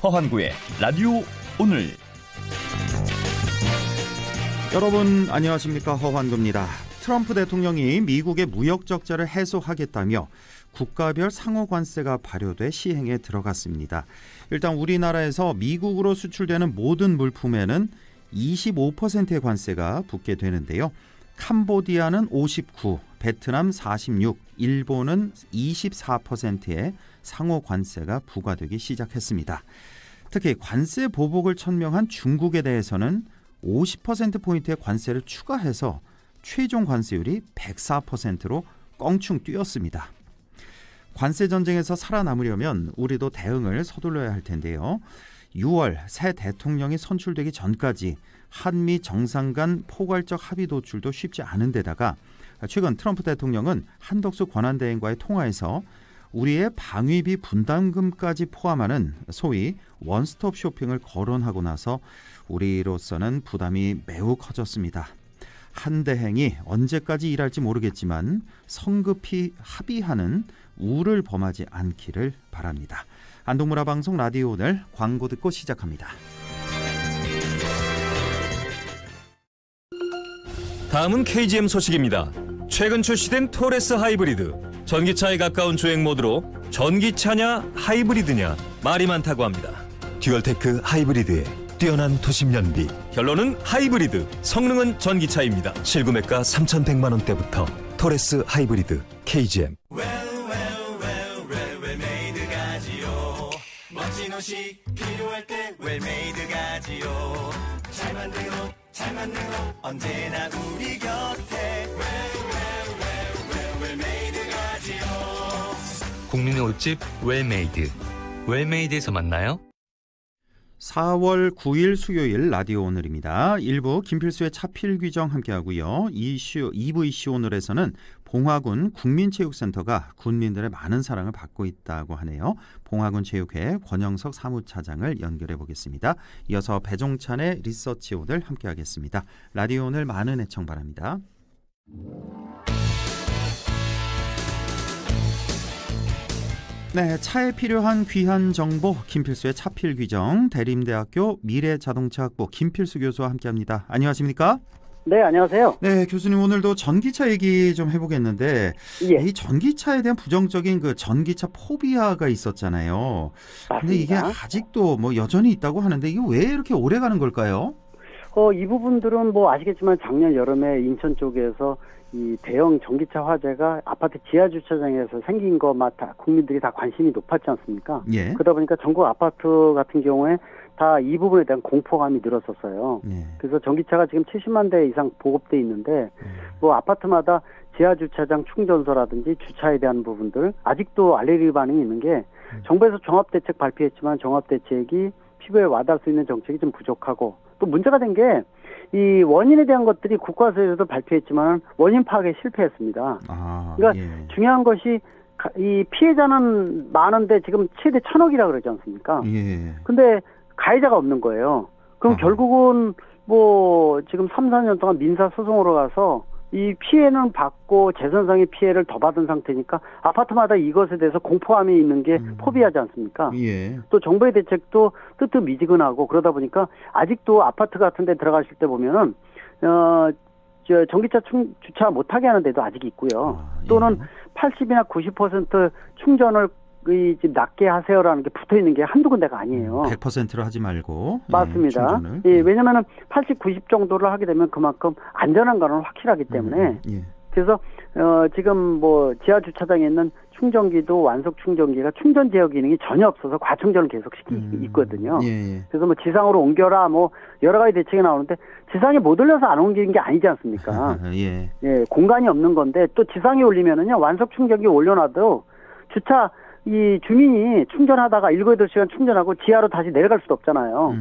허환구의 라디오 오늘. 여러분 안녕하십니까, 허환구입니다. 트럼프 대통령이 미국의 무역 적자를 해소하겠다며 국가별 상호 관세가 발효돼 시행에 들어갔습니다. 일단 우리나라에서 미국으로 수출되는 모든 물품에는 25%의 관세가 붙게 되는데요. 캄보디아는 59, 베트남 46, 일본은 24%의 상호 관세가 부과되기 시작했습니다. 특히 관세 보복을 천명한 중국에 대해서는 50%포인트의 관세를 추가해서 최종 관세율이 104%로 껑충 뛰었습니다. 관세 전쟁에서 살아남으려면 우리도 대응을 서둘러야 할 텐데요. 6월 새 대통령이 선출되기 전까지 한미 정상 간 포괄적 합의 도출도 쉽지 않은 데다가 최근 트럼프 대통령은 한덕수 권한대행과의 통화에서 우리의 방위비 분담금까지 포함하는 소위 원스톱 쇼핑을 거론하고 나서 우리로서는 부담이 매우 커졌습니다. 한 대행이 언제까지 일할지 모르겠지만 성급히 합의하는 우를 범하지 않기를 바랍니다. 안동문화 방송 라디오 오늘 광고 듣고 시작합니다. 다음은 KGM 소식입니다. 최근 출시된 토레스 하이브리드. 전기차에 가까운 주행 모드로 전기차냐 하이브리드냐 말이 많다고 합니다. 듀얼테크 하이브리드의 뛰어난 도심 연비. 결론은 하이브리드, 성능은 전기차입니다. 실구매가 3,100만 원대부터 토레스 하이브리드 KGM. 멋진 옷이 필요할 때 웰메이드 가지요. 잘 만든 옷, 잘 맞는 옷, 언제나 우리 곁에 웰메이드 가지요. 국민의 옷집 웰메이드. 웰메이드에서 만나요. 4월 9일 수요일 라디오 오늘입니다. 1부 김필수의 차필 규정 함께하고요. 2부 이슈 오늘에서는 봉화군 국민체육센터가 군민들의 많은 사랑을 받고 있다고 하네요. 봉화군 체육회 권영석 사무차장을 연결해 보겠습니다. 이어서 배종찬의 리서치 오늘 함께하겠습니다. 라디오 오늘 많은 애청 바랍니다. 네, 차에 필요한 귀한 정보 김필수의 차필 규정, 대림대학교 미래자동차학부 김필수 교수와 함께합니다. 안녕하십니까? 네, 안녕하세요. 네, 교수님 오늘도 전기차 얘기 좀 해보겠는데 예. 이 전기차에 대한 부정적인 그 전기차 포비아가 있었잖아요. 근데 이게 아직도 뭐 여전히 있다고 하는데 이게 왜 이렇게 오래 가는 걸까요? 이 부분들은 뭐 아시겠지만 작년 여름에 인천 쪽에서 이 대형 전기차 화재가 아파트 지하 주차장에서 생긴 것만 다 국민들이 다 관심이 높았지 않습니까? 예. 그러다 보니까 전국 아파트 같은 경우에 다 이 부분에 대한 공포감이 늘었었어요. 예. 그래서 전기차가 지금 70만 대 이상 보급돼 있는데 뭐 아파트마다 지하 주차장 충전소라든지 주차에 대한 부분들 아직도 알레르기 반응이 있는 게 정부에서 종합대책 발표했지만 종합대책이 피부에 와닿을 수 있는 정책이 좀 부족하고 또 문제가 된 게 이 원인에 대한 것들이 국과수에서도 발표했지만 원인 파악에 실패했습니다. 그러니까 예. 중요한 것이 이 피해자는 많은데 지금 최대 1,000억이라 그러지 않습니까? 예. 근데 가해자가 없는 거예요. 그럼 결국은 뭐 지금 3, 4년 동안 민사 소송으로 가서 이 피해는 받고 재산상의 피해를 더 받은 상태니까 아파트마다 이것에 대해서 공포감이 있는 게 포비하지 않습니까? 예. 또 정부의 대책도 뜨뜻미지근하고 그러다 보니까 아직도 아파트 같은 데 들어가실 때 보면은 전기차 주차 못하게 하는 데도 아직 있고요. 예. 또는 80이나 90% 충전을 좀 낮게 하세요라는 게 붙어 있는 게 한두 군데가 아니에요. 100%로 하지 말고. 맞습니다. 예, 예, 왜냐면은 80, 90 정도를 하게 되면 그만큼 안전한 거는 확실하기 때문에 예. 그래서 지금 뭐 지하 주차장에 있는 충전기도 완속 충전기가 충전 제어 기능이 전혀 없어서 과충전을 계속 시키고 있거든요. 예. 그래서 뭐 지상으로 옮겨라 뭐 여러 가지 대책이 나오는데 지상에 못 올려서 안 옮기는 게 아니지 않습니까? 예. 예, 공간이 없는 건데 또 지상에 올리면은요 완속 충전기 올려놔도 주차 이 주민이 충전하다가 7, 8시간 충전하고 지하로 다시 내려갈 수도 없잖아요.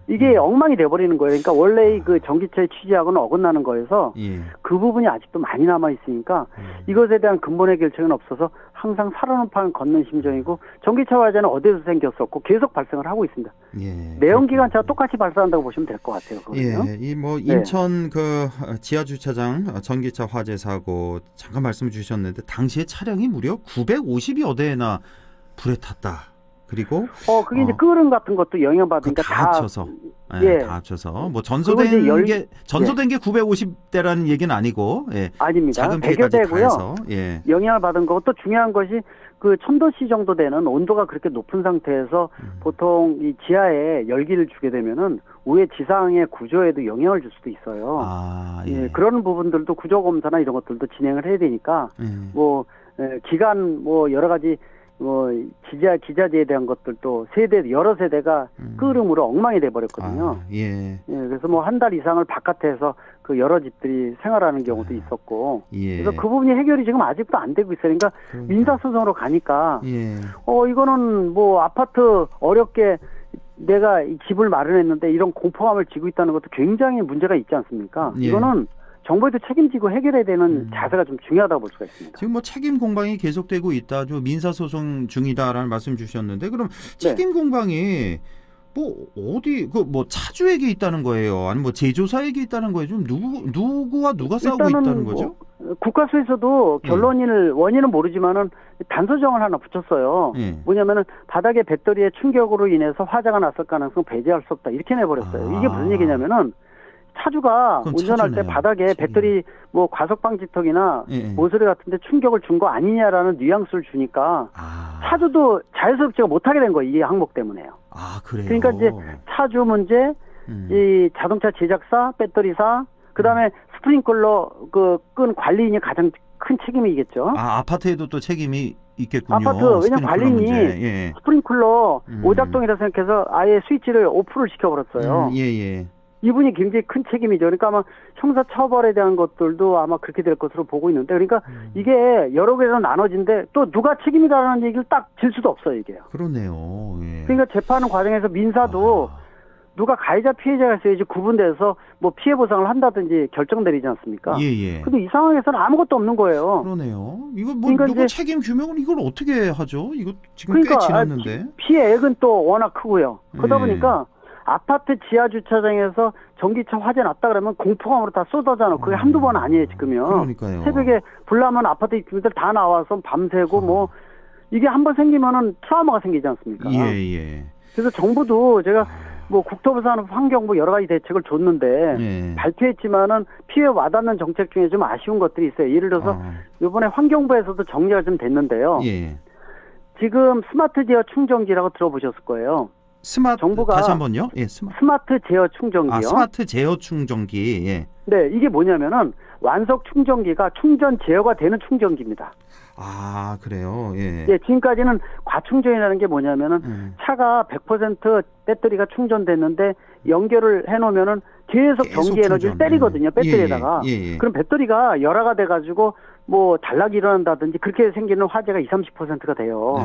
이게 엉망이 돼버리는 거예요. 그러니까 원래 그 전기차의 취지하고는 어긋나는 거여서 예. 그 부분이 아직도 많이 남아있으니까 이것에 대한 근본의 결정은 없어서 항상 살아남판 걷는 심정이고 전기차 화재는 어디서 생겼었고 계속 발생을 하고 있습니다. 예. 내연기관차가 똑같이 발생한다고 보시면 될 것 같아요. 예. 이 뭐 인천 그 지하 주차장 전기차 화재 사고 잠깐 말씀 주셨는데 당시에 차량이 무려 950여 대나 불에 탔다. 그리고 그게 이제 끓음 같은 것도 영향받으니까 다 합쳐서 예. 다 합쳐서 뭐 전소된 게 950대라는 얘기는 아니고 아닙니다. 작은 피해까지 다 100여 해서 영향을 받은 거고 또 중요한 것이 그 1000도씨 정도 되는 온도가 그렇게 높은 상태에서 보통 이 지하에 열기를 주게 되면은 위에 지상의 구조에도 영향을 줄 수도 있어요. 그런 부분들도 구조 검사나 이런 것들도 진행을 해야 되니까 기간 여러 가지 기자재에 대한 것들도 여러 세대가 끓음으로 엉망이 돼 버렸거든요. 그래서 한 달 이상을 바깥에서 그 여러 집들이 생활하는 경우도 있었고, 그래서 그 부분이 해결이 지금 아직도 안 되고 있어요. 그러니까 민사소송으로 가니까 이거는 아파트 어렵게 내가 이 집을 마련했는데 이런 공포감을 지고 있다는 것도 굉장히 문제가 있지 않습니까? 이거는 정부에도 책임지고 해결해야 되는 자세가 좀 중요하다고 볼 수가 있습니다. 지금 책임 공방이 계속되고 있다, 민사소송 중이다라는 말씀 주셨는데, 그럼 책임 공방이 어디 차주에게 있다는 거예요? 아니면 제조사에게 있다는 거예요? 좀 누구와 누가 싸우고 있다는 거죠? 국가수에서도 원인은 모르지만은 단서정을 하나 붙였어요. 뭐냐면은 바닥에 배터리의 충격으로 인해서 화재가 났을 가능성 배제할 수 없다, 이렇게 내버렸어요. 이게 무슨 얘기냐면은 차주가 운전할 때 바닥에 배터리 과속 방지턱이나 모서리 같은데 충격을 준 거 아니냐라는 뉘앙스를 주니까 차주도 자연스럽지가 못하게 된 거예요. 이 항목 때문에요. 그래요? 그러니까 이제 차주 문제, 이 자동차 제작사, 배터리사, 그다음에 스프링클러 끈 관리인이 가장 큰 책임이겠죠. 아파트에도 또 책임이 있겠군요. 아파트, 왜냐면 관리인이 스프링클러 오작동이라 생각해서 아예 스위치를 오프를 시켜버렸어요. 이분이 굉장히 큰 책임이죠. 그러니까 아마 형사처벌에 대한 것들도 아마 그렇게 될 것으로 보고 있는데, 그러니까 이게 여러 개로 나눠진데 또 누가 책임이다라는 얘기를 딱 질 수도 없어요, 이게요. 그러네요. 그러니까 재판하는 과정에서 민사도 누가 가해자 피해자가 있어야지 구분돼서 피해 보상을 한다든지 결정 내리지 않습니까? 근데 이 상황에서는 아무것도 없는 거예요. 그러네요. 이거 그러니까 누구 책임 규명은 이걸 어떻게 하죠? 이거 지금 꽤 지났는데. 피해액은 또 워낙 크고요. 그러다 보니까 아파트 지하 주차장에서 전기차 화재 났다 그러면 공포감으로 다 쏟아져. 그게 한두 번 아니에요, 지금요. 그러니까요. 새벽에 불나면 아파트 입주민들 다 나와서 밤새고 이게 한번 생기면은 트라우마가 생기지 않습니까? 그래서 정부도 제가 국토부 산업 환경부 여러 가지 대책을 줬는데 발표했지만은 피해 와닿는 정책 중에 좀 아쉬운 것들이 있어요. 예를 들어서 이번에 환경부에서도 정리가 좀 됐는데요. 지금 스마트 제어 충전기라고 들어보셨을 거예요. 정부가 다시 한번요. 스마트 제어 충전기요. 스마트 제어 충전기. 네, 이게 뭐냐면은 완속 충전기가 충전 제어가 되는 충전기입니다. 그래요. 지금까지는 과충전이라는 게 뭐냐면은 차가 100% 배터리가 충전됐는데 연결을 해놓으면은 계속 전기 에너지를 때리거든요, 배터리에다가. 그럼 배터리가 열화가 돼가지고 단락이 일어난다든지 그렇게 생기는 화재가 20-30%가 돼요.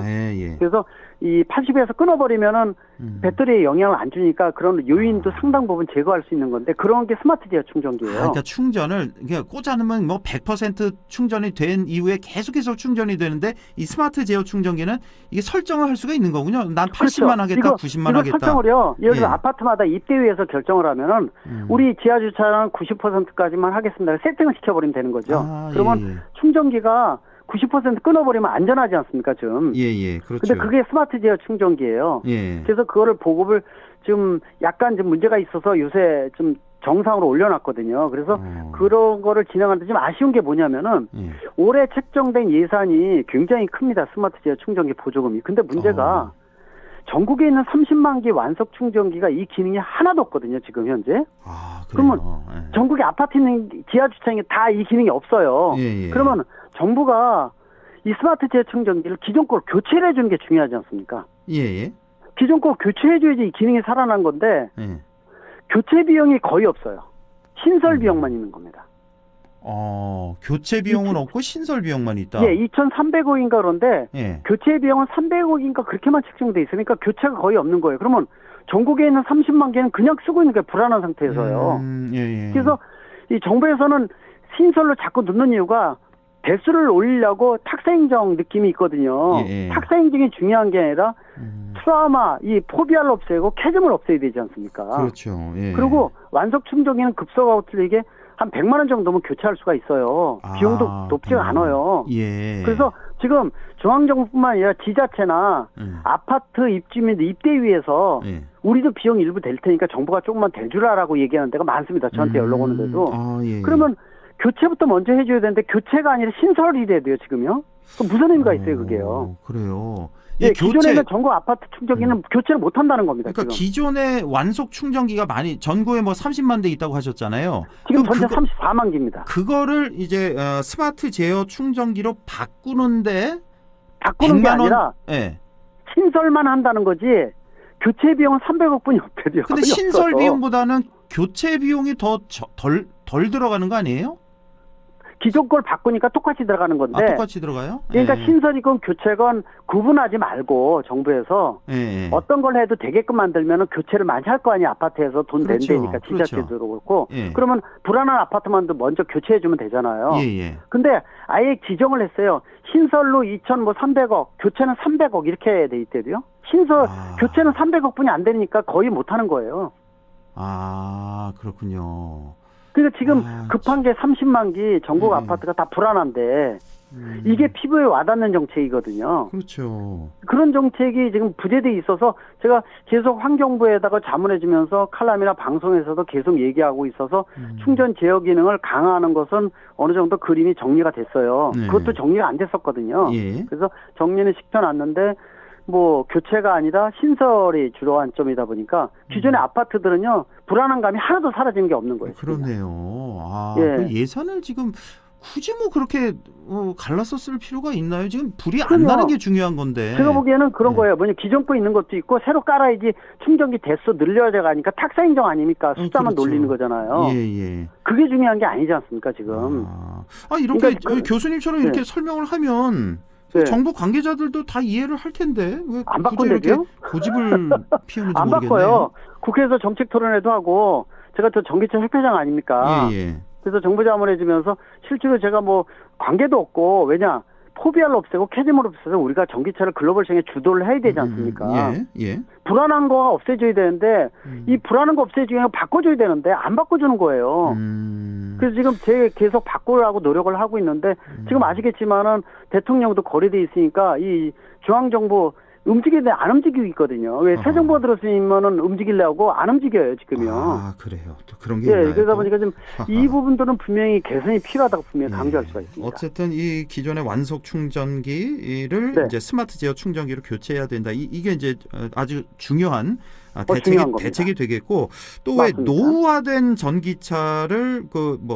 그래서 이 80에서 끊어버리면은 배터리에 영향을 안 주니까 그런 요인도 상당 부분 제거할 수 있는 건데, 그런 게 스마트 제어 충전기예요. 그러니까 충전을 꽂아놓으면 100% 충전이 된 이후에 계속해서 충전이 되는데, 이 스마트 제어 충전기는 이게 설정을 할 수가 있는 거군요. 난 80만 하겠다, 90만 하겠다. 설정을요. 예를 들어 아파트마다 입대위에서 결정을 하면은 우리 지하 주차장 90%까지만 하겠습니다. 세팅을 시켜버리면 되는 거죠. 그러면 충전기가 90% 끊어버리면 안전하지 않습니까, 좀. 그렇죠. 근데 그게 스마트 제어 충전기예요. 그래서 그거를 보급을 좀 약간 좀 문제가 있어서 요새 좀 정상으로 올려놨거든요. 그래서 그런 거를 진행하는데 좀 아쉬운 게 뭐냐면은 올해 책정된 예산이 굉장히 큽니다. 스마트 제어 충전기 보조금이. 근데 문제가 전국에 있는 30만 개 완속 충전기가 이 기능이 하나도 없거든요, 지금 현재. 그러면 전국에 아파트 있는 지하 주차장에 다 이 기능이 없어요. 그러면 정부가 이 스마트 제어 충전기를 기존 걸 교체를 해주는 게 중요하지 않습니까? 기존 걸 교체해줘야지 이 기능이 살아난 건데 교체 비용이 거의 없어요. 신설 비용만 있는 겁니다. 교체 비용은 없고 신설 비용만 있다. 2,300억인가 그런데 교체 비용은 300억인가 그렇게만 책정돼 있으니까 교체가 거의 없는 거예요. 그러면 전국에 있는 30만 개는 그냥 쓰고 있는 게 불안한 상태에서요. 그래서 이 정부에서는 신설로 자꾸 넣는 이유가 대수를 올리려고 탁사행정 느낌이 있거든요. 탁사행정이 중요한 게 아니라 트라우마, 이 포비아를 없애고 캐즘을 없애야 되지 않습니까? 그렇죠. 그리고 완속 충전기는 급속하고 틀리게 한 100만 원 정도면 교체할 수가 있어요. 비용도 높지가 않아요. 그래서 지금 중앙정부뿐만 아니라 지자체나 아파트 입주민들 입대위에서 예. 우리도 비용 일부 될 테니까 정부가 조금만 대주라라고 얘기하는 데가 많습니다. 저한테 연락 오는데도. 예. 그러면 교체부터 먼저 해줘야 되는데 교체가 아니라 신설이 돼야 돼요, 지금요? 그럼 무슨 의미가 있어요, 그게요? 그래요. 예, 기존에는 전국 아파트 충전기는 교체를 못 한다는 겁니다. 그러니까 지금. 기존에 완속 충전기가 많이 전국에 뭐 30만 대 있다고 하셨잖아요. 지금 전체 34만 개입니다. 그거를 이제 스마트 제어 충전기로 바꾸는데 바꾸는 게 100만 원? 아니라 예. 신설만 한다는 거지 교체 비용은 300억 분이 없대요. 근데 신설 비용보다는 교체 비용이 덜 들어가는 거 아니에요? 기존 걸 바꾸니까 똑같이 들어가는 건데. 똑같이 들어가요? 그러니까 예. 신설이건 교체건 구분하지 말고 정부에서 예. 어떤 걸 해도 되게끔 만들면 교체를 많이 할 거 아니에요. 아파트에서 돈 그렇죠. 낸다니까 지자체도 그렇죠. 그렇고. 예. 그러면 불안한 아파트만도 먼저 교체해주면 되잖아요. 예. 근데 아예 지정을 했어요. 신설로 2,300억, 교체는 300억 이렇게 돼 있대요. 교체는 300억 분이 안 되니까 거의 못 하는 거예요. 그렇군요. 그러니까 지금 급한 게 30만 기 전국 아파트가 다 불안한데 이게 피부에 와닿는 정책이거든요. 그렇죠. 그런 정책이 지금 부재돼 있어서 제가 계속 환경부에다가 자문해주면서 칼럼이나 방송에서도 계속 얘기하고 있어서 충전 제어 기능을 강화하는 것은 어느 정도 그림이 정리가 됐어요. 네. 그것도 정리가 안 됐었거든요. 예. 그래서 정리는 시켜놨는데 뭐 교체가 아니라 신설이 주로 한점이다 보니까 기존의 아파트들은요 불안한 감이 하나도 사라지는 게 없는 거예요. 그러네요. 예. 그 예산을 지금 굳이 뭐 그렇게 갈라서 쓸 필요가 있나요? 지금 불이 안 그럼요. 나는 게 중요한 건데. 제가 보기에는 그런 예. 거예요. 뭐냐 기존 거 있는 것도 있고 새로 깔아야지 충전기 대수 늘려야 가니까 탁사 인정 아닙니까? 숫자만 그렇죠. 놀리는 거잖아요. 예. 그게 중요한 게 아니지 않습니까 지금? 이렇게 그러니까 교수님처럼 이렇게 설명을 하면 네. 정부 관계자들도 다 이해를 할 텐데 왜 안 굳이 바꾼대요? 이렇게 고집을 피우는지 안 모르겠네요. 바꿔요. 국회에서 정책 토론회도 하고 제가 또 전기차 협회장 아닙니까? 예. 그래서 정부 자문해주면서 실제로 제가 뭐 관계도 없고 왜냐 포비아를 없애고 캐즘을 없애서 우리가 전기차를 글로벌 시장에 주도를 해야 되지 않습니까? 예. 불안한 거가 없애줘야 되는데 이 불안한 거 없애주기 위해 바꿔줘야 되는데 안 바꿔주는 거예요. 그래서 지금 계속 바꾸려고 노력을 하고 있는데 지금 아시겠지만은 대통령도 거리돼 있으니까 이 중앙정부 움직이는데 안 움직이고 있거든요. 왜 새 정부가 들었으면은 움직이려고 안 움직여요 지금요. 그래요. 또 그런 게 예, 있나요? 그러다 또? 보니까 좀 이 부분들은 분명히 개선이 필요하다고 분명히 강조할 수가 있습니다. 어쨌든 이 기존의 완속 충전기를 네. 이제 스마트 제어 충전기로 교체해야 된다. 이게 이제 아주 중요한 중요한 겁니다. 대책이 되겠고 또 왜 맞습니다. 노후화된 전기차를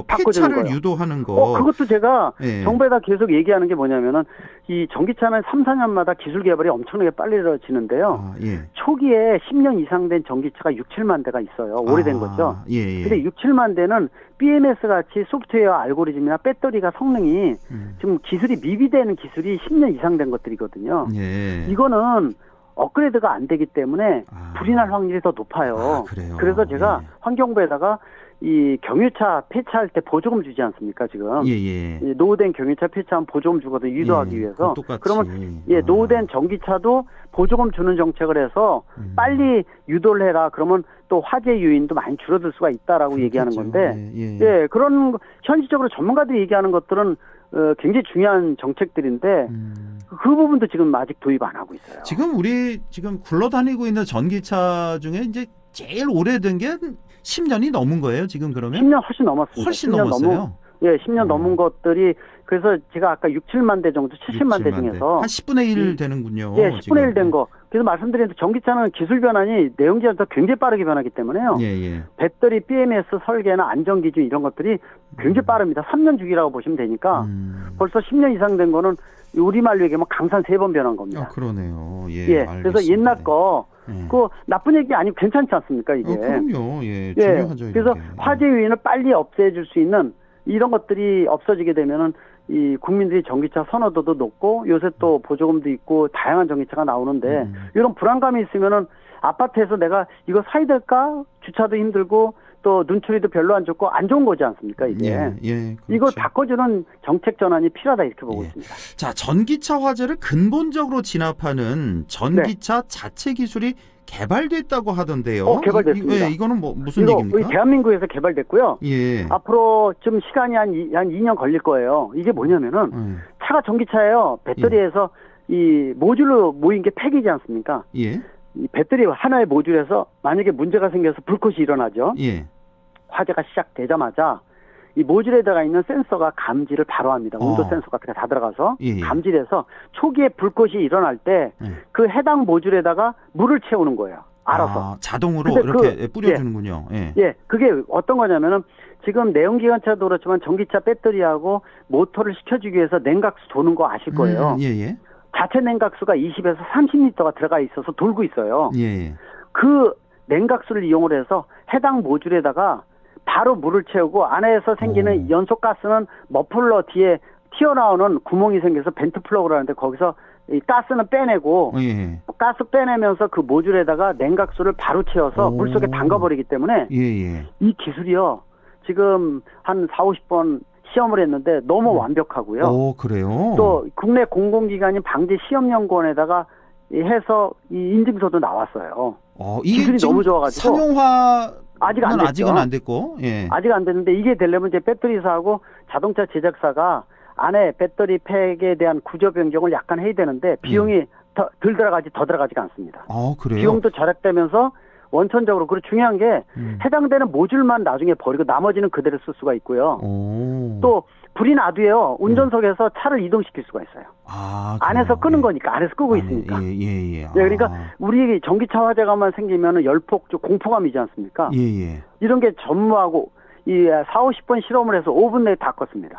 바꿔주는 폐차를 거요. 유도하는 거. 그것도 제가 예. 정부에다 계속 얘기하는 게 뭐냐면은 이 전기차는 3, 4년마다 기술 개발이 엄청나게 빨리 이루어지는데요. 예. 초기에 10년 이상 된 전기차가 6, 7만 대가 있어요. 오래된 거죠. 예. 근데 6, 7만 대는 BMS 같이 소프트웨어 알고리즘이나 배터리가 성능이 지금 기술이 미비되는 기술이 10년 이상 된 것들이거든요. 예. 이거는 업그레이드가 안 되기 때문에 불이 날 확률이 더 높아요. 그래요. 그래서 제가 예. 환경부에다가 이 경유차 폐차할 때 보조금 주지 않습니까 지금? 예. 이 노후된 경유차 폐차하면 보조금 주거든요. 유도하기 위해서. 똑같이. 그러면 노후된 전기차도 보조금 주는 정책을 해서 빨리 유도를 해라. 그러면 또 화재 요인도 많이 줄어들 수가 있다라고 얘기하는 건데, 예, 그런 현실적으로 전문가들이 얘기하는 것들은 굉장히 중요한 정책들인데 그 부분도 지금 아직 도입 안 하고 있어요. 지금 우리 지금 굴러다니고 있는 전기차 중에 이제 제일 오래된 게 10년이 넘은 거예요, 지금 그러면? 10년 훨씬 넘었습니다. 훨씬 넘었어요. 10년 넘은 것들이 그래서 제가 아까 6, 7만 대 정도, 70만 대 중에서 한 10분의 1 되는군요. 예, 10분의 1 된 거. 그래서 말씀드린 전기차는 기술 변환이 내연기관보다 굉장히 빠르게 변하기 때문에요. 예. 배터리 BMS 설계나 안전 기준 이런 것들이 굉장히 빠릅니다. 3년 주기라고 보시면 되니까 벌써 10년 이상 된 거는 우리말로 얘기하면 강산 3번 변한 겁니다. 그러네요. 예, 그래서 옛날 거 그 나쁜 얘기 아니고 괜찮지 않습니까 이게? 그럼요. 예, 중요하죠. 그래서 이렇게. 화재 요인을 빨리 없애줄 수 있는 이런 것들이 없어지게 되면은 이 국민들이 전기차 선호도도 높고 요새 또 보조금도 있고 다양한 전기차가 나오는데 이런 불안감이 있으면은 아파트에서 내가 이거 사야 될까? 주차도 힘들고 또 눈초리도 별로 안 좋고 안 좋은 거지 않습니까 이게? 그렇죠. 이걸 바꿔주는 정책 전환이 필요하다 이렇게 보고 있습니다. 자, 전기차 화재를 근본적으로 진압하는 전기차 자체 기술이 개발됐다고 하던데요. 개발됐습니다. 이거는 무슨 얘기입니까? 우리 대한민국에서 개발됐고요. 예. 앞으로 좀 시간이 한 2년 걸릴 거예요. 이게 뭐냐면은 차가 전기차예요. 배터리에서 이 모듈로 모인 게 팩이지 않습니까? 예. 이 배터리 하나의 모듈에서 만약에 문제가 생겨서 불꽃이 일어나죠. 예. 화재가 시작되자마자 이 모듈에 들어가 있는 센서가 감지를 바로 합니다. 온도 센서 같은 게 다 들어가서 예. 감지를 해서 초기에 불꽃이 일어날 때 그 해당 모듈에다가 물을 채우는 거예요. 알아서. 자동으로 근데 이렇게 뿌려주는군요. 예, 그게 어떤 거냐면은 지금 내연기관차도 그렇지만 전기차 배터리하고 모터를 식혀주기 위해서 냉각수 도는 거 아실 거예요. 예. 자체 냉각수가 20에서 30리터가 들어가 있어서 돌고 있어요. 예. 그 냉각수를 이용을 해서 해당 모듈에다가 바로 물을 채우고 안에서 생기는 연소가스는 머플러 뒤에 튀어나오는 구멍이 생겨서 벤트 플러그를 하는데 거기서 이 가스는 빼내고 예. 가스 빼내면서 그 모듈에다가 냉각수를 바로 채워서 물속에 담가버리기 때문에 예. 이 기술이요. 지금 한 40-50번 시험을 했는데 너무 완벽하고요. 오, 그래요? 또 국내 공공기관인 방재시험연구원에다가 해서 이 인증서도 나왔어요. 이게 기술이 지금 너무 좋아가지고 상용화는 아직은 안 됐고, 예. 아직 안 됐는데 이게 되려면 이제 배터리사하고 자동차 제작사가 안에 배터리 팩에 대한 구조 변경을 약간 해야 되는데 비용이 더 들어가지가 않습니다. 그래요? 비용도 절약되면서 원천적으로 그리고 중요한 게 해당되는 모듈만 나중에 버리고 나머지는 그대로 쓸 수가 있고요. 또 불이 나도요. 운전석에서 차를 이동시킬 수가 있어요. 안에서 끄는 거니까 안에서 끄고 있으니까. 예. 그러니까 우리 전기차 화재가만 생기면은 열폭 공포감이지 않습니까? 예. 이런 게 전무하고 이 40-50번 실험을 해서 5분 내에 다 껐습니다.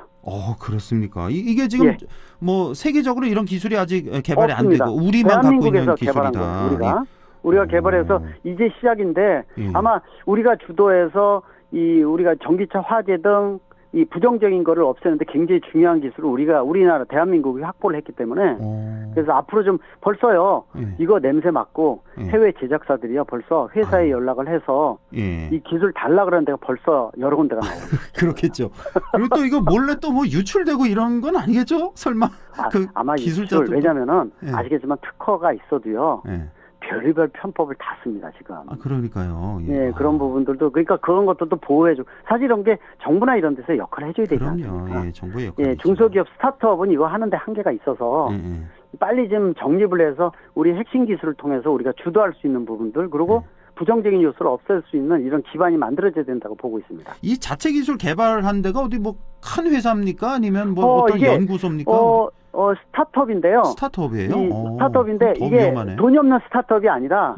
그렇습니까? 이게 지금 뭐 세계적으로 이런 기술이 아직 개발이 없습니다. 안 되고 우리만 갖고 있는 개발한 기술이다. 거예요, 우리가 개발해서 이제 시작인데 아마 우리가 주도해서 이 우리가 전기차 화재 등 이 부정적인 거를 없애는데 굉장히 중요한 기술을 우리나라 대한민국이 확보를 했기 때문에 그래서 앞으로 좀 벌써요 이거 냄새 맡고 해외 제작사들이요 벌써 회사에 연락을 해서 이 기술 달라 그러는 데가 벌써 여러 군데가 나와요. 그렇겠죠. 그리고 또 이거 몰래 또 뭐 유출되고 이런 건 아니겠죠? 설마? 아마 기술자도 왜냐면은 아시겠지만 특허가 있어도요. 별의별 편법을 다 씁니다, 지금. 그러니까요. 예, 그런 부분들도, 그러니까 그런 것들도 보호해주고, 사실 이런 게 정부나 이런 데서 역할을 해줘야 되지 않습니까? 그럼요. 정부의 역할. 예, 중소기업 스타트업은 이거 하는데 한계가 있어서, 빨리 좀 정립을 해서 우리 핵심 기술을 통해서 우리가 주도할 수 있는 부분들, 그리고 부정적인 요소를 없앨 수 있는 이런 기반이 만들어져야 된다고 보고 있습니다. 이 자체 기술 개발한 데가 어디 뭐 큰 회사입니까? 아니면 뭐 어떤 연구소입니까? 스타트업인데요. 스타트업이에요? 스타트업인데 이게 위험하네. 돈이 없는 스타트업이 아니라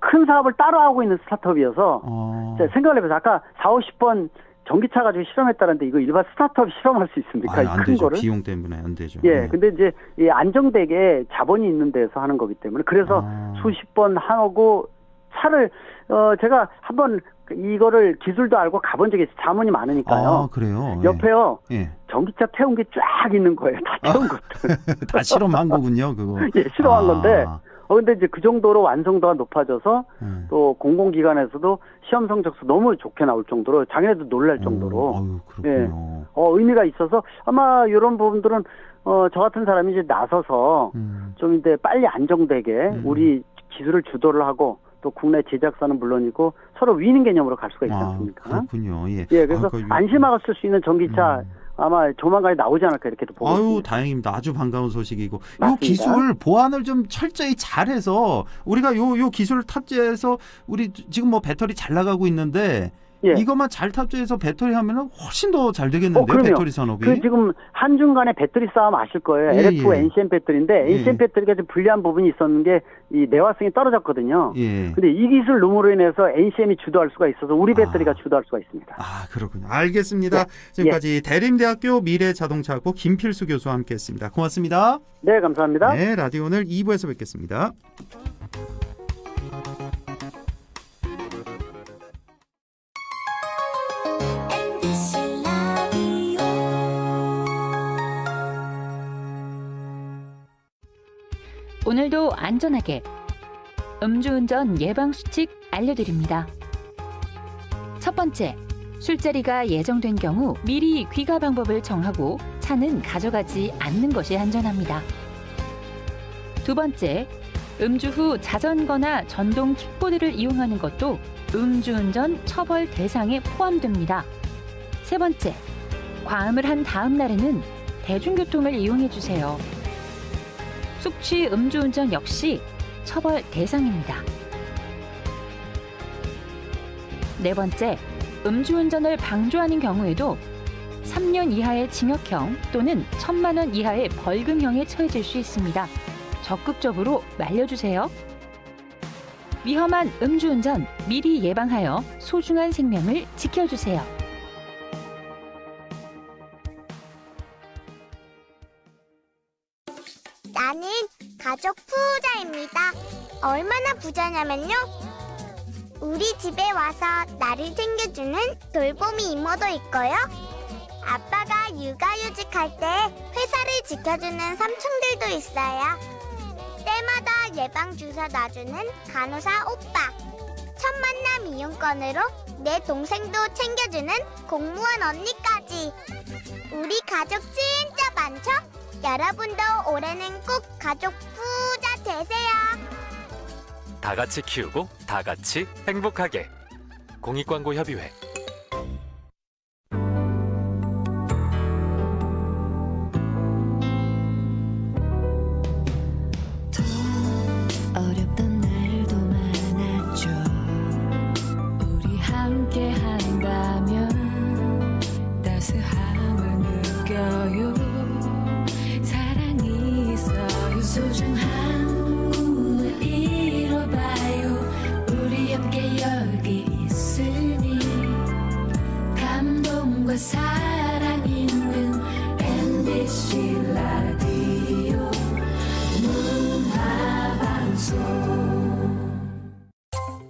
큰 사업을 따로 하고 있는 스타트업이어서 생각을 해보세요. 아까 40-50번 전기차 가지고 실험했다는데 이거 일반 스타트업 실험할 수 있습니까? 안 큰 되죠. 거를? 비용 때문에 안 되죠. 근데 이제 이 안정되게 자본이 있는 데서 하는 거기 때문에 그래서 수십 번 하고 차를 제가 한번 이거를 기술도 알고 가본 적이 있어요. 자문이 많으니까요. 그래요? 옆에요. 전기차 태운 게 쫙 있는 거예요. 다 태운 것들. 다 실험한 거군요, 그거. 실험한 건데. 근데 이제 그 정도로 완성도가 높아져서 또 공공기관에서도 시험 성적도 너무 좋게 나올 정도로 자기네도 놀랄 정도로. 그렇군요. 의미가 있어서 아마 이런 부분들은 저 같은 사람이 이제 나서서 좀 이제 빨리 안정되게 우리 기술을 주도를 하고 또 국내 제작사는 물론이고 서로 위는 개념으로 갈 수가 있지 않습니까? 그렇군요. 그래서 안심하고 쓸 수 있는 전기차 아마 조만간에 나오지 않을까 이렇게도 보고 있습니다. 다행입니다. 아주 반가운 소식이고. 맞습니다. 이 기술 보완을 좀 철저히 잘해서 우리가 요 기술을 탑재해서 우리 지금 뭐 배터리 잘 나가고 있는데 이것만 잘 탑재해서 배터리 하면은 훨씬 더 잘 되겠는데요, 배터리 산업이. 지금 한중 간의 배터리 싸움 아실 거예요. LFO NCM 배터리인데 NCM 배터리가 좀 불리한 부분이 있었는 게 이 내화성이 떨어졌거든요. 근데 이 기술 룸으로 인해서 NCM이 주도할 수가 있어서 우리 배터리가 주도할 수가 있습니다. 그렇군요. 알겠습니다. 지금까지 대림대학교 미래자동차학부 김필수 교수와 함께했습니다. 고맙습니다. 네, 감사합니다. 네, 라디오 오늘 2부에서 뵙겠습니다. 오늘도 안전하게 음주운전 예방수칙 알려드립니다. 첫 번째, 술자리가 예정된 경우 미리 귀가 방법을 정하고 차는 가져가지 않는 것이 안전합니다. 두 번째, 음주 후 자전거나 전동 킥보드를 이용하는 것도 음주운전 처벌 대상에 포함됩니다. 세 번째, 과음을 한 다음 날에는 대중교통을 이용해 주세요. 숙취 음주운전 역시 처벌 대상입니다. 네 번째, 음주운전을 방조하는 경우에도 3년 이하의 징역형 또는 1,000만 원 이하의 벌금형에 처해질 수 있습니다. 적극적으로 말려주세요. 위험한 음주운전 미리 예방하여 소중한 생명을 지켜주세요. 나는 가족 부자입니다. 얼마나 부자냐면요. 우리 집에 와서 나를 챙겨주는 돌보미 이모도 있고요. 아빠가 육아휴직할 때 회사를 지켜주는 삼촌들도 있어요. 때마다 예방주사 놔주는 간호사 오빠. 첫 만남 이용권으로 내 동생도 챙겨주는 공무원 언니까지. 우리 가족 진짜 많죠? 여러분도 올해는 꼭 가족 부자 되세요. 다 같이 키우고 다 같이 행복하게. 공익광고협의회. 어렵던 날도 많았죠. 우리 함께 한다면 따스함을 느껴요. 사랑이 있어요. 소중한 꿈을 이뤄봐요. 우리 함께 여기 있으니 감동과 사랑 있는 MBC 라디오 문화방송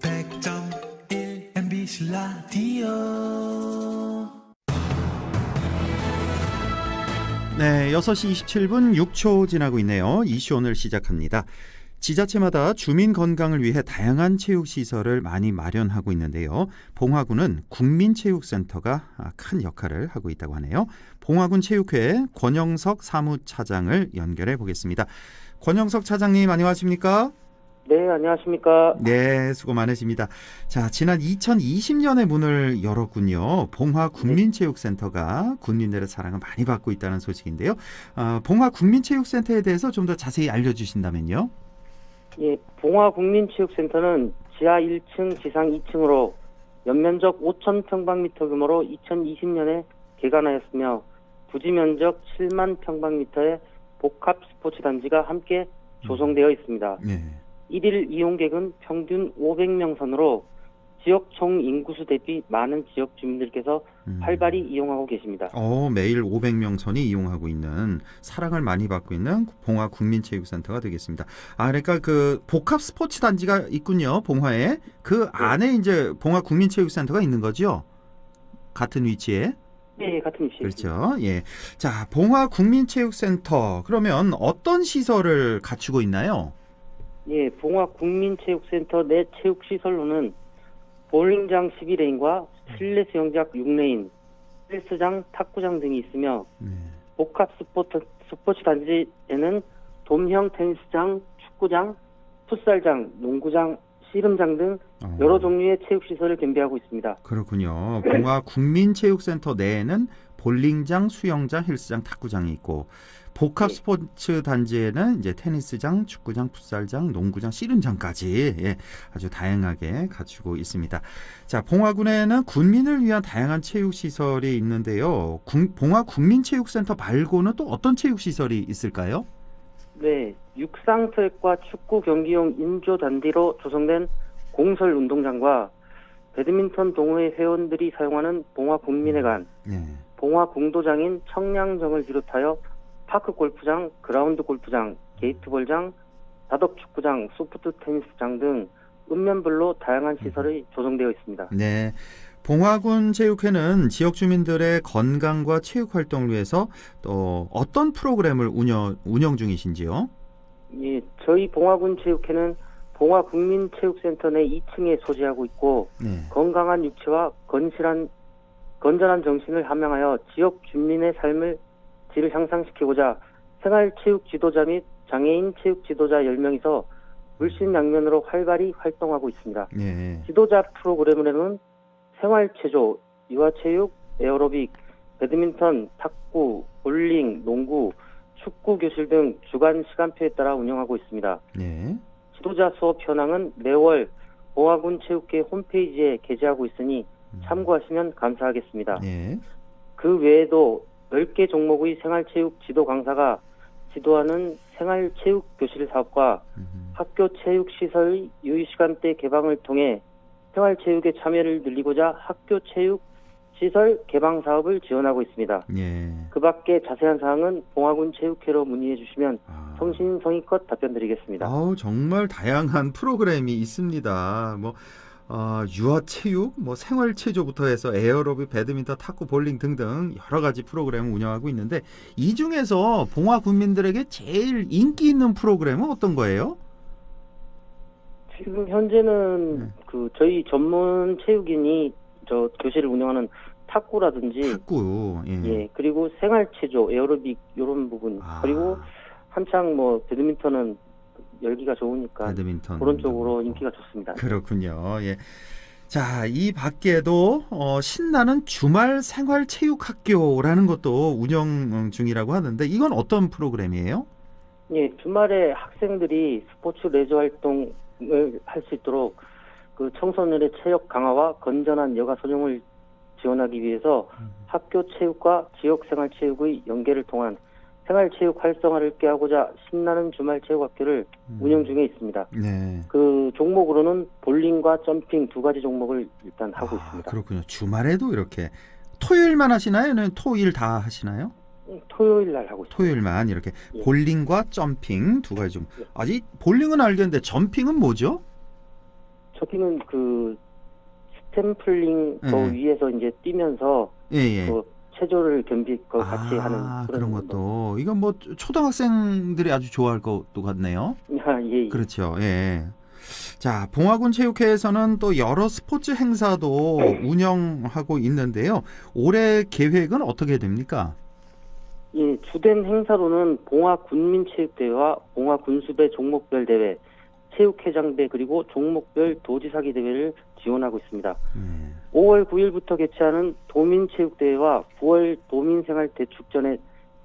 100.1 MBC 라디오. 네, 6시 27분 6초 지나고 있네요. 이슈 오늘 시작합니다. 지자체마다 주민 건강을 위해 다양한 체육시설을 많이 마련하고 있는데요. 봉화군은 국민체육센터가 큰 역할을 하고 있다고 하네요. 봉화군 체육회 권영석 사무차장을 연결해 보겠습니다. 권영석 차장님 안녕하십니까? 네, 안녕하십니까? 네, 수고 많으십니다. 자, 지난 2020년에 문을 열었군요. 봉화국민체육센터가 군민들의 사랑을 많이 받고 있다는 소식인데요. 봉화국민체육센터에 대해서 좀 더 자세히 알려주신다면요. 예, 봉화국민체육센터는 지하 1층, 지상 2층으로 연면적 5,000평방미터 규모로 2020년에 개관하였으며 부지 면적 7만 평방미터의 복합 스포츠 단지가 함께 조성되어 있습니다. 네. 1일 이용객은 평균 500명 선으로 지역 총 인구수 대비 많은 지역 주민들께서 활발히 이용하고 계십니다. 매일 500명 선이 이용하고 있는, 사랑을 많이 받고 있는 봉화국민체육센터가 되겠습니다. 그러니까 그 복합 스포츠 단지가 있군요. 봉화에. 그 안에 이제 봉화국민체육센터가 있는 거죠? 같은 위치에? 네, 같은 위치에. 그렇죠. 예. 자, 봉화국민체육센터 그러면 어떤 시설을 갖추고 있나요? 예, 봉화국민체육센터 내 체육시설로는 볼링장 11레인과 실내 수영장 6레인, 헬스장, 탁구장 등이 있으며 복합 스포츠 단지에는 돔형 테니스장, 축구장, 풋살장, 농구장, 씨름장 등 여러 종류의 체육시설을 겸비하고 있습니다. 그렇군요. 봉화국민체육센터 내에는 볼링장, 수영장, 헬스장, 탁구장이 있고 복합 스포츠 단지에는 이제 테니스장, 축구장, 풋살장, 농구장, 씨름장까지 아주 다양하게 갖추고 있습니다. 자, 봉화군에는 군민을 위한 다양한 체육 시설이 있는데요. 봉화국민체육센터 말고는 또 어떤 체육 시설이 있을까요? 네, 육상체육과 축구 경기용 인조 단지로 조성된 공설 운동장과 배드민턴 동호회 회원들이 사용하는 봉화국민회관, 봉화공도장인 청량정을 비롯하여 파크 골프장, 그라운드 골프장, 게이트볼장, 다덕 축구장, 소프트 테니스장 등 읍면별로 다양한 시설이 조성되어 있습니다. 네, 봉화군 체육회는 지역 주민들의 건강과 체육 활동을 위해서 또 어떤 프로그램을 운영 중이신지요? 예, 저희 봉화군 체육회는 봉화국민체육센터 내 2층에 소재하고 있고 건강한 육체와 건전한 정신을 함양하여 지역 주민의 삶을 질을 향상시키고자 생활체육 지도자 및 장애인 체육 지도자 10명이서 물신양면으로 활발히 활동하고 있습니다. 지도자 프로그램으로는 생활체조, 유아체육, 에어로빅, 배드민턴, 탁구, 볼링, 농구, 축구 교실 등 주간 시간표에 따라 운영하고 있습니다. 네. 지도자 수업 현황은 매월 봉화군 체육회 홈페이지에 게재하고 있으니 참고하시면 감사하겠습니다. 네. 그 외에도 10개 종목의 생활체육 지도 강사가 지도하는 생활체육 교실 사업과 학교 체육시설의 유휴시간대 개방을 통해 생활체육의 참여를 늘리고자 학교 체육시설 개방 사업을 지원하고 있습니다. 예. 그 밖에 자세한 사항은 봉화군 체육회로 문의해 주시면 성심성의껏 답변 드리겠습니다. 정말 다양한 프로그램이 있습니다. 유아체육, 생활체조부터 해서 에어로빅, 배드민턴, 탁구, 볼링 등등 여러 가지 프로그램을 운영하고 있는데 이 중에서 봉화 군민들에게 제일 인기 있는 프로그램은 어떤 거예요? 지금 현재는 저희 전문 체육인이 저 교실을 운영하는 탁구라든지 예, 그리고 생활체조, 에어로빅 이런 부분 그리고 한창 배드민턴은 열기가 좋으니까 배드민턴 그런 쪽으로 인기가 좋습니다. 그렇군요. 예. 자, 이 밖에도 신나는 주말 생활체육학교라는 것도 운영 중이라고 하는데 이건 어떤 프로그램이에요? 예, 주말에 학생들이 스포츠 레저 활동을 할 수 있도록 그 청소년의 체력 강화와 건전한 여가 선용을 지원하기 위해서 학교 체육과 지역 생활체육의 연계를 통한 생활체육 활성화를 꾀하고자 신나는 주말 체육학교를 운영 중에 있습니다. 네. 그 종목으로는 볼링과 점핑 두 가지 종목을 일단 하고 있습니다. 그렇군요. 주말에도 이렇게 토요일만 하시나요? 아니면 토일 다 하시나요? 토요일 날 하고 있습니다. 토요일만 이렇게 볼링과 점핑 두 가지 종. 아직 볼링은 알겠는데 점핑은 뭐죠? 점핑은 그 스탬플링 위에서 이제 뛰면서 그 체조를 같이 하는 그런 것도 이건 초등학생들이 아주 좋아할 것도 같네요. 예. 그렇죠. 예. 자, 봉화군 체육회에서는 또 여러 스포츠 행사도 운영하고 있는데요. 올해 계획은 어떻게 됩니까? 예, 주된 행사로는 봉화군민체육대회와 봉화군수배 종목별 대회, 체육회장대 그리고 종목별 도지사기 대회를 지원하고 있습니다. 5월 9일부터 개최하는 도민체육대회와 9월 도민생활대축전에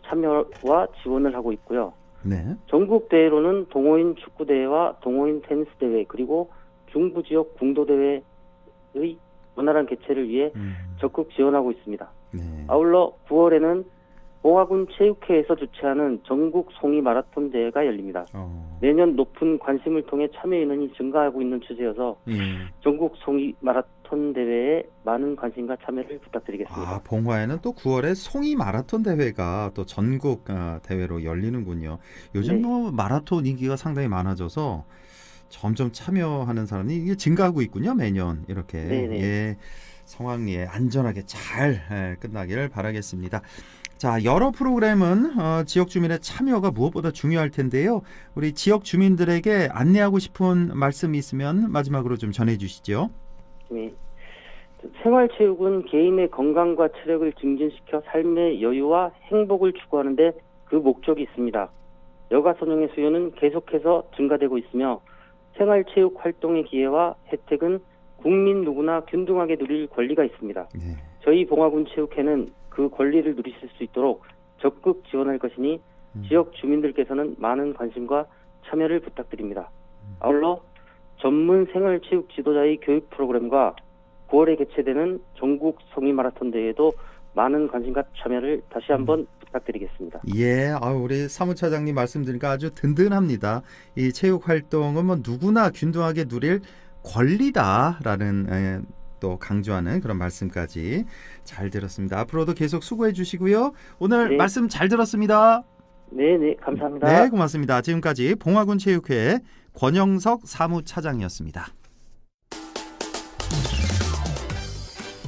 참여와 지원을 하고 있고요. 네. 전국대회로는 동호인 축구대회와 동호인 테니스대회 그리고 중부지역 궁도대회의 원활한 개최를 위해 적극 지원하고 있습니다. 네. 아울러 9월에는 봉화군 체육회에서 주최하는 전국 송이 마라톤 대회가 열립니다. 내년 높은 관심을 통해 참여 인원이 증가하고 있는 추세여서 전국 송이 마라톤 대회에 많은 관심과 참여를 부탁드리겠습니다. 봉화에는 또 9월에 송이 마라톤 대회가 또 전국 대회로 열리는군요. 요즘 마라톤 인기가 상당히 많아져서 점점 참여하는 사람이 이게 증가하고 있군요. 매년 이렇게. 예, 성황리에 안전하게 잘 끝나기를 바라겠습니다. 자, 여러 프로그램은 지역 주민의 참여가 무엇보다 중요할 텐데요. 우리 지역 주민들에게 안내하고 싶은 말씀이 있으면 마지막으로 좀 전해주시죠. 네. 생활체육은 개인의 건강과 체력을 증진시켜 삶의 여유와 행복을 추구하는데 그 목적이 있습니다. 여가 선용의 수요는 계속해서 증가되고 있으며 생활체육 활동의 기회와 혜택은 국민 누구나 균등하게 누릴 권리가 있습니다. 저희 봉화군 체육회는 그 권리를 누리실 수 있도록 적극 지원할 것이니 지역 주민들께서는 많은 관심과 참여를 부탁드립니다. 아울러 전문 생활체육 지도자의 교육 프로그램과 9월에 개최되는 전국 송이 마라톤 대회에도 많은 관심과 참여를 다시 한번 부탁드리겠습니다. 예, 우리 사무차장님 말씀드리니까 아주 든든합니다. 이 체육 활동은 누구나 균등하게 누릴 권리다라는 또 강조하는 그런 말씀까지 잘 들었습니다. 앞으로도 계속 수고해 주시고요. 오늘 말씀 잘 들었습니다. 네, 감사합니다. 네, 고맙습니다. 지금까지 봉화군 체육회 권영석 사무차장이었습니다.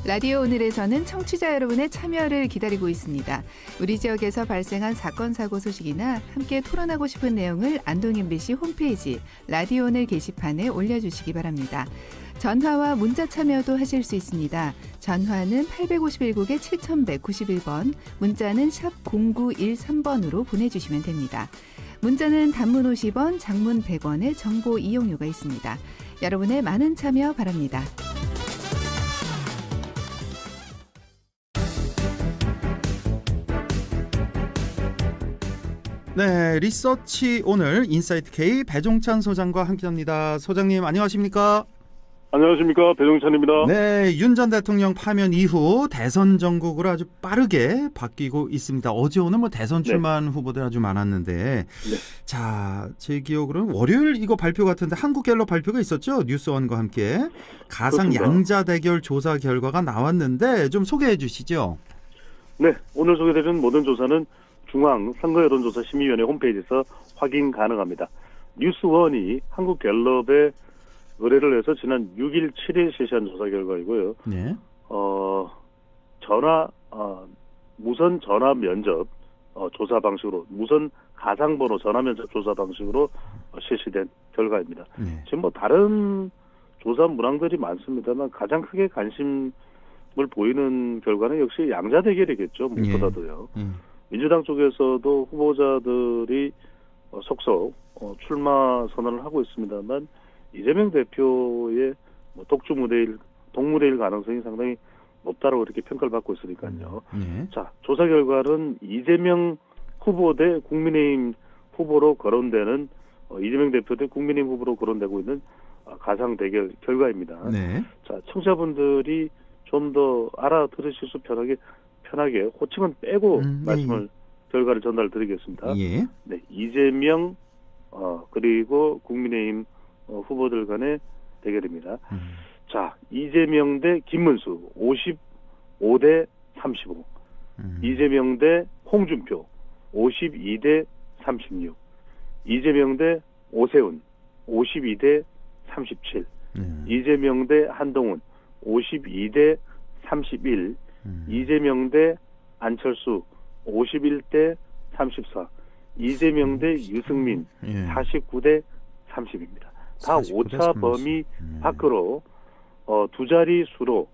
라디오 오늘에서는 청취자 여러분의 참여를 기다리고 있습니다. 우리 지역에서 발생한 사건, 사고 소식이나 함께 토론하고 싶은 내용을 안동 MBC 홈페이지 라디오 오늘 게시판에 올려주시기 바랍니다. 전화와 문자 참여도 하실 수 있습니다. 전화는 851국에 7191번, 문자는 샵 0913번으로 보내주시면 됩니다. 문자는 단문 50원, 장문 100원의 정보 이용료가 있습니다. 여러분의 많은 참여 바랍니다. 네, 리서치 오늘 인사이트 K 배종찬 소장과 함께합니다. 소장님 안녕하십니까? 안녕하십니까, 배종찬입니다. 네, 윤 전 대통령 파면 이후 대선 전국으로 아주 빠르게 바뀌고 있습니다. 어제 오늘 뭐 대선 출마한 후보들 아주 많았는데, 자, 제 기억으로는 월요일 이거 발표 같은데 한국갤럽 발표가 있었죠? 뉴스원과 함께 가상 그렇습니다. 양자 대결 조사 결과가 나왔는데 좀 소개해 주시죠. 네, 오늘 소개되는 모든 조사는 중앙선거여론조사심의위원회 홈페이지에서 확인 가능합니다. 뉴스원이 한국갤럽에 의뢰를 해서 지난 6일, 7일 실시한 조사 결과이고요. 네. 무선 전화 면접 조사 방식으로, 무선 가상번호 전화 면접 조사 방식으로 실시된 결과입니다. 네. 지금 뭐 다른 조사 문항들이 많습니다만 가장 크게 관심을 보이는 결과는 역시 양자 대결이겠죠. 무엇보다도요. 민주당 쪽에서도 후보자들이 속속 출마 선언을 하고 있습니다만 이재명 대표의 동무대일 가능성이 상당히 높다고 이렇게 평가를 받고 있으니까요. 자, 조사 결과는 이재명 후보 대 국민의힘 후보로 거론되는 이재명 대표 대 국민의힘 후보로 거론되고 있는 가상 대결 결과입니다. 네. 자, 청취자분들이 좀 더 알아들으실 수 편하게 호칭은 빼고 결과를 전달드리겠습니다. 예. 네, 이재명 그리고 국민의힘 후보들 간의 대결입니다. 자, 이재명 대 김문수 55대 35, 이재명 대 홍준표 52대 36, 이재명 대 오세훈 52대 37, 이재명 대 한동훈 52대 31, 이재명 대 안철수 51대 34, 이재명 대 유승민 49대 30입니다. 다 5차 범위 밖으로 두 자리 수로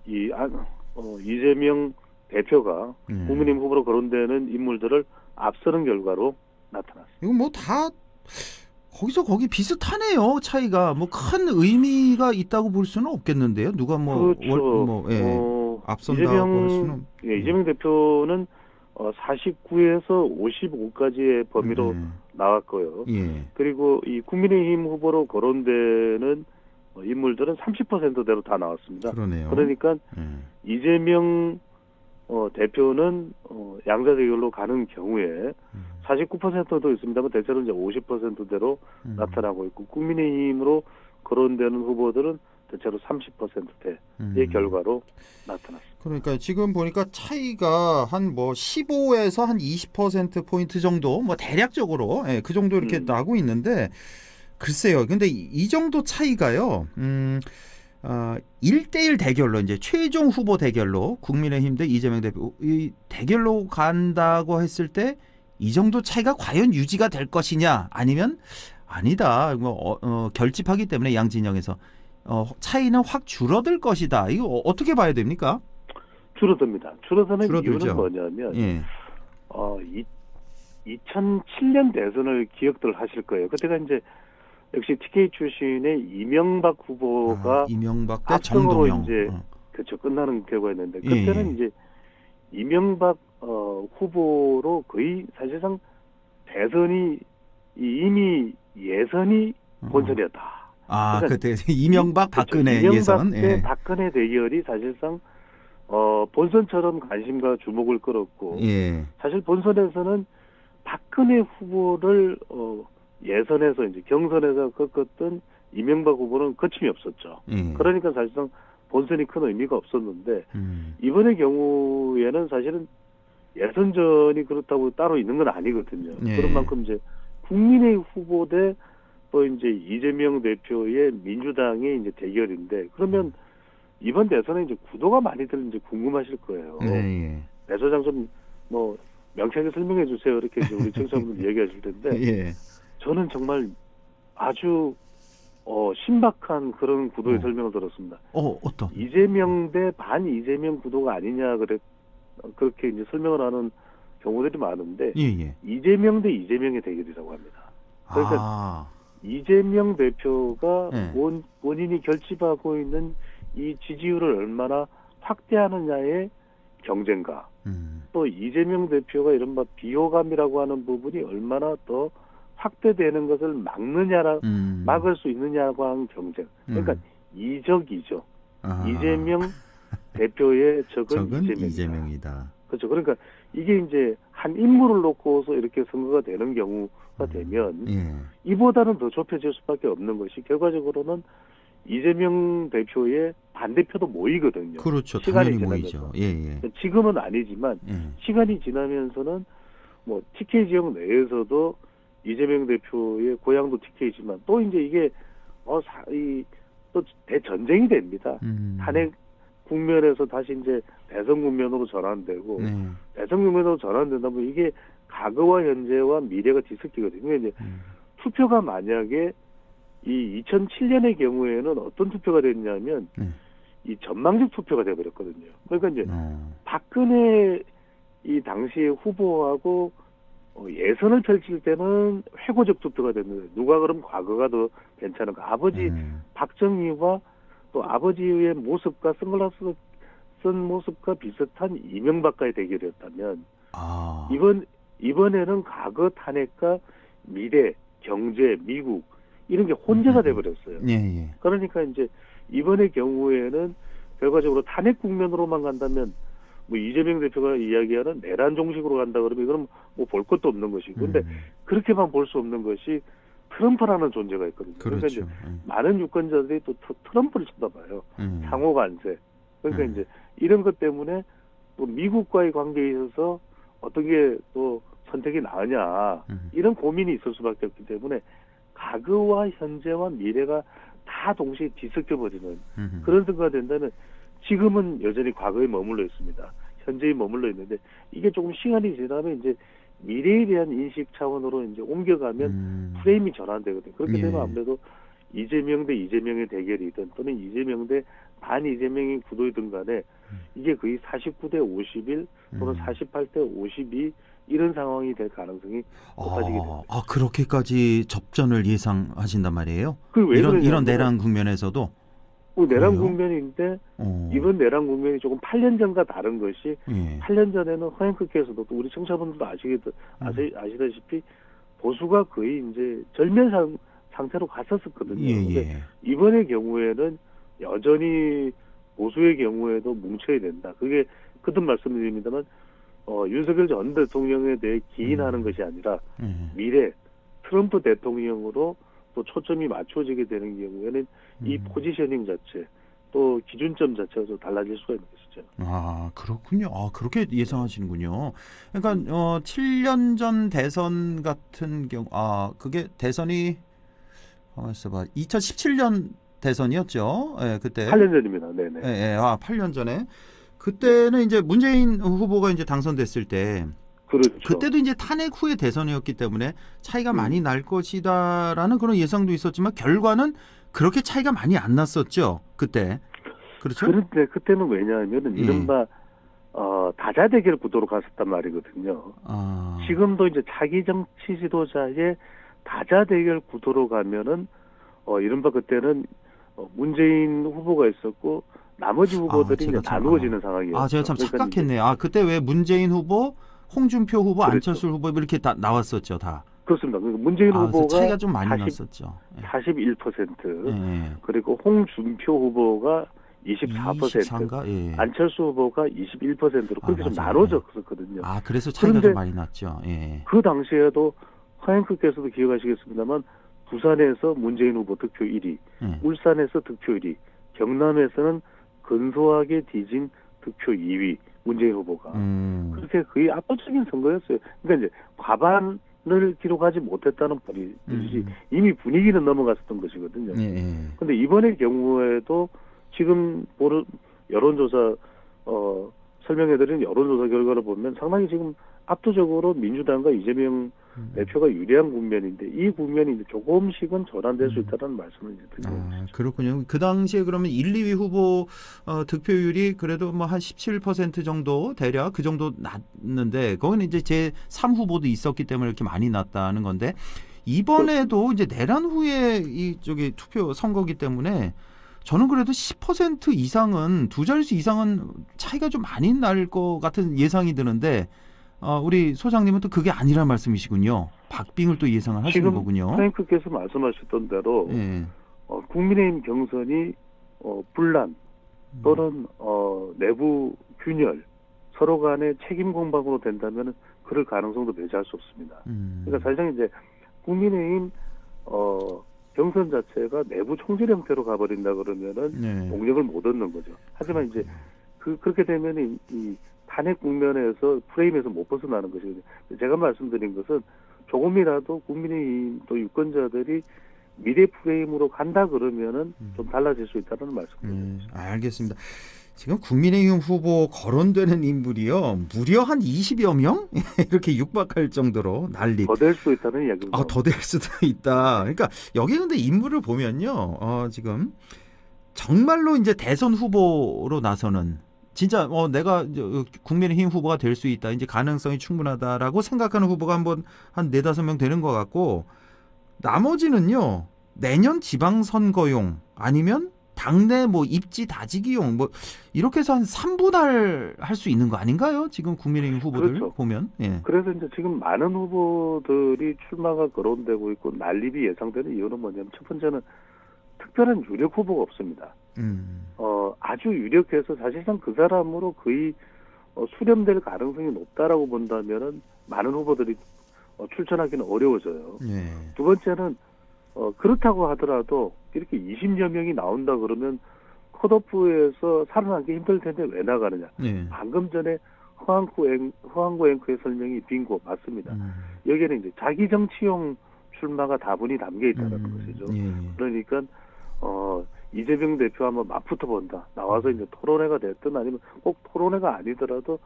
이재명 대표가 국민의힘 후보로 거론되는 인물들을 앞서는 결과로 나타났습니다. 이거 뭐 다 거기서 거기 비슷하네요. 차이가 뭐 큰 의미가 있다고 볼 수는 없겠는데요. 누가 그렇죠. 앞선다고 할 수는. 이재명 대표는 49에서 55까지의 범위로 나왔고요. 그리고 이 국민의힘 후보로 거론되는 인물들은 30%대로 다 나왔습니다. 그러네요. 그러니까 이재명 대표는 양자 대결로 가는 경우에 49%도 있습니다만 대체로 이제 50%대로 나타나고 있고, 국민의힘으로 거론되는 후보들은 대체로 30%대의 결과로 나타났습니다. 그러니까 지금 보니까 차이가 한 뭐 15에서 한 20% 포인트 정도, 뭐 대략적으로 그 정도 이렇게 나고 있는데, 글쎄요. 근데 이 정도 차이가요. 1대1 대결로 이제 최종 후보 대결로 국민의힘 대 이재명 대표 이 대결로 간다고 했을 때 이 정도 차이가 과연 유지가 될 것이냐, 아니면 아니다, 뭐 결집하기 때문에 양 진영에서 차이는 확 줄어들 것이다. 이거 어떻게 봐야 됩니까? 줄어듭니다. 줄어드는 줄어들죠. 이유는 뭐냐면 2007년 대선을 기억들 하실 거예요. 그때가 이제 역시 TK 출신의 이명박 후보가 이명박 대 압승으로 정동영 이제 그렇죠, 끝나는 결과였는데, 그때는 이제 이명박 후보로 거의 사실상 대선이 이미 예선이 본선이었다. 그러니까 그때 이명박 박근혜 이명박 예선. 대 박근혜 대결이 사실상 본선처럼 관심과 주목을 끌었고, 사실 본선에서는 박근혜 후보를 예선에서 이제 경선에서 꺾었던 이명박 후보는 거침이 없었죠. 그러니까 사실상 본선이 큰 의미가 없었는데, 이번의 경우에는 사실은 예선전이 그렇다고 따로 있는 건 아니거든요. 그런 만큼 이제 국민의 후보 대 또 이제 이재명 대표의 민주당의 이제 대결인데, 그러면 이번 대선에 이제 구도가 많이들 이제 궁금하실 거예요. 내 소장 좀 뭐 명쾌하게 설명해 주세요. 이렇게 이제 우리 청취자분들 얘기하실 텐데, 저는 정말 아주 신박한 그런 구도의 설명을 들었습니다. 어떤? 이재명 대 반 이재명 구도가 아니냐 그렇게 이제 설명을 하는 경우들이 많은데, 이재명 대 이재명의 대결이라고 합니다. 그러니까 이재명 대표가 본인이 결집하고 있는 이 지지율을 얼마나 확대하느냐의 경쟁과, 또 이재명 대표가 이른바 비호감이라고 하는 부분이 얼마나 더 확대되는 것을 막을 수 있느냐고 하는 경쟁. 그러니까 이적이죠. 이재명 대표의 적은 이재명이다. 그렇죠. 그러니까 이게 이제 한 인물을 놓고서 이렇게 선거가 되는 경우가 되면 이보다는 더 좁혀질 수밖에 없는 것이 결과적으로는 이재명 대표의 반대표도 모이거든요. 그렇죠. 시간이 당연히 지나면서. 모이죠. 지금은 아니지만 시간이 지나면서는 뭐 TK 지역 내에서도 이재명 대표의 고향도 TK지만 또 이제 이게 또 대전쟁이 됩니다. 탄핵 국면에서 다시 이제 대선 국면으로 전환되고 대선 국면으로 전환된다면 이게 과거와 현재와 미래가 뒤섞이거든요. 이제 투표가 만약에 이 2007년의 경우에는 어떤 투표가 됐냐면 이 전망적 투표가 돼버렸거든요. 그러니까 이제 박근혜 이 당시의 후보하고 예선을 펼칠 때는 회고적 투표가 됐는데 누가 그럼 과거가 더 괜찮은가? 아버지 박정희와 또 아버지의 모습과 선글라스 쓴 모습과 비슷한 이명박과의 대결이었다면 이번에는 과거 탄핵과 미래, 경제, 미국 이런 게 혼재가 돼버렸어요. 그러니까 이제 이번의 경우에는 결과적으로 탄핵 국면으로만 간다면 뭐 이재명 대표가 이야기하는 내란 종식으로 간다 그러면 이거는 뭐 볼 것도 없는 것이고 근데 그렇게만 볼 수 없는 것이 트럼프라는 존재가 있거든요. 그렇죠. 그러니까 이제 많은 유권자들이 또 트럼프를 쳐다봐요. 상호 관세. 그러니까 이제 이런 것 때문에 또 미국과의 관계에 있어서 어떤 게 또 선택이 나으냐 이런 고민이 있을 수밖에 없기 때문에 과거와 현재와 미래가 다 동시에 뒤섞여버리는 그런 선거가 된다면 지금은 여전히 과거에 머물러 있습니다. 현재에 머물러 있는데 이게 조금 시간이 지나면 이제 미래에 대한 인식 차원으로 이제 옮겨가면 프레임이 전환되거든요. 그렇게 되면 아무래도 이재명 대 이재명의 대결이든 또는 이재명 대 반 이재명의 구도이든 간에 이게 거의 49대 51 또는 48대 52 이런 상황이 될 가능성이 높아지게 됩니다. 그렇게까지 접전을 예상하신단 말이에요? 이런 내란 국면에서도? 내란 국면인데 이번 내란 국면이 조금 8년 전과 다른 것이 8년 전에는 허행크께서도 또 우리 청취자분들도 아시다시피 보수가 거의 이제 절면 상태로 갔었거든요. 근데 이번의 경우에는 여전히 보수의 경우에도 뭉쳐야 된다. 그게 거듭 말씀드립니다만 윤석열 전 대통령에 대해 기인하는 것이 아니라 미래 트럼프 대통령으로 또 초점이 맞춰지게 되는 경우에는 이 포지셔닝 자체 또 기준점 자체가 좀 달라질 수가 있는 것이죠. 그렇군요. 그렇게 예상하시는군요. 그러니까 7년 전 대선 같은 경우 그게 대선이 2017년 대선이었죠. 그때 8년 전입니다. 네네. 8년 전에 그때는 이제 문재인 후보가 이제 당선됐을 때 그렇죠. 그때도 이제 탄핵 후의 대선이었기 때문에 차이가 많이 날 것이다라는 그런 예상도 있었지만 결과는 그렇게 차이가 많이 안 났었죠. 그때. 그렇죠? 그런데 그때는 왜냐하면 이른바 다자대결 구도로 갔었단 말이거든요. 지금도 이제 차기 정치 지도자의 다자대결 구도로 가면은 이른바 그때는 문재인 후보가 있었고 나머지 후보들이 이제 나누어지는 상황이었죠. 제가 참 착각했네요. 그때 왜 문재인 후보, 홍준표 후보, 그렇죠. 안철수 후보 이렇게 다 나왔었죠, 다. 그렇습니다. 문재인 후보가 차이가 좀 많이 났었죠. 41%, 그리고 홍준표 후보가 24%, 안철수 후보가 21%로 그렇게 좀 나눠졌었거든요. 그래서 차이가 좀 많이 났죠. 그 당시에도 허행크께서도 기억하시겠습니다만 부산에서 문재인 후보 득표 1위, 울산에서 득표 1위, 경남에서는 근소하게 뒤진 득표 2위 문재인 후보가 그렇게 거의 압도적인 선거였어요. 그러니까 이제 과반을 기록하지 못했다는 말이지 이미 분위기는 넘어갔었던 것이거든요. 그런데 이번의 경우에도 지금 여론조사 설명해드린 여론조사 결과를 보면 상당히 지금 압도적으로 민주당과 이재명 대표가 유리한 국면인데 이 국면이 이제 조금씩은 전환될 수 있다는 말씀을 드리고 있습니다. 그렇군요. 그 당시에 그러면 1, 2위 후보 득표율이 그래도 뭐 한 17% 정도 대략 그 정도 났는데 거기는 이제 제3 후보도 있었기 때문에 이렇게 많이 났다는 건데 이번에도 이제 내란 후에 투표 선거기 때문에 저는 그래도 10% 이상은 두 자릿수 이상은 차이가 좀 많이 날 것 같은 예상이 드는데 우리 소장님은 또 그게 아니란 말씀이시군요. 박빙을 또 예상을 하시는 거군요. 지금 프랭크께서 말씀하셨던 대로 국민의힘 경선이 분란 또는 내부 균열 서로 간의 책임 공방으로 된다면 그럴 가능성도 배제할 수 없습니다. 그러니까 사실상 이제 국민의힘 경선 자체가 내부 총질 형태로 가버린다 그러면은 동력을 못 얻는 거죠. 하지만 이제 그렇게 되면 이 탄핵 국면에서 프레임에서 못 벗어나는 것이거든요. 제가 말씀드린 것은 조금이라도 국민의힘 또 유권자들이 미래 프레임으로 간다 그러면은 좀 달라질 수 있다는 말씀입니다. 알겠습니다. 지금 국민의힘 후보 거론되는 인물이요 무려 한 20여 명 이렇게 육박할 정도로 난립. 더 될 수 있다는 이야기입니다. 더 될 수도 있다. 그러니까 여기 근데 인물을 보면요, 지금 정말로 이제 대선 후보로 나서는 진짜 내가 국민의힘 후보가 될 수 있다, 이제 가능성이 충분하다라고 생각하는 후보가 한 4-5명 되는 것 같고, 나머지는요 내년 지방선거용 아니면 당내 입지 다지기용 이렇게 해서 한 3분할 할 수 있는 거 아닌가요? 지금 국민의힘 후보들 그렇죠. 보면. 그래서 이제 지금 많은 후보들이 출마가 거론되고 있고 난립이 예상되는 이유는 뭐냐면 첫 번째는 특별한 유력 후보가 없습니다. 아주 유력해서 사실상 그 사람으로 거의 수렴될 가능성이 높다라고 본다면은 많은 후보들이 출전하기는 어려워져요. 두 번째는 그렇다고 하더라도 이렇게 20여 명이 나온다 그러면 컷오프에서 살아나기 힘들 텐데 왜 나가느냐. 방금 전에 허한구 앵커의 설명이 빙고 맞습니다. 여기에는 이제 자기 정치용 출마가 다분히 담겨 있다는 것이죠. 그러니까 이재명 대표 한번 맞붙어 본다. 나와서 이제 토론회가 됐든 아니면 꼭 토론회가 아니더라도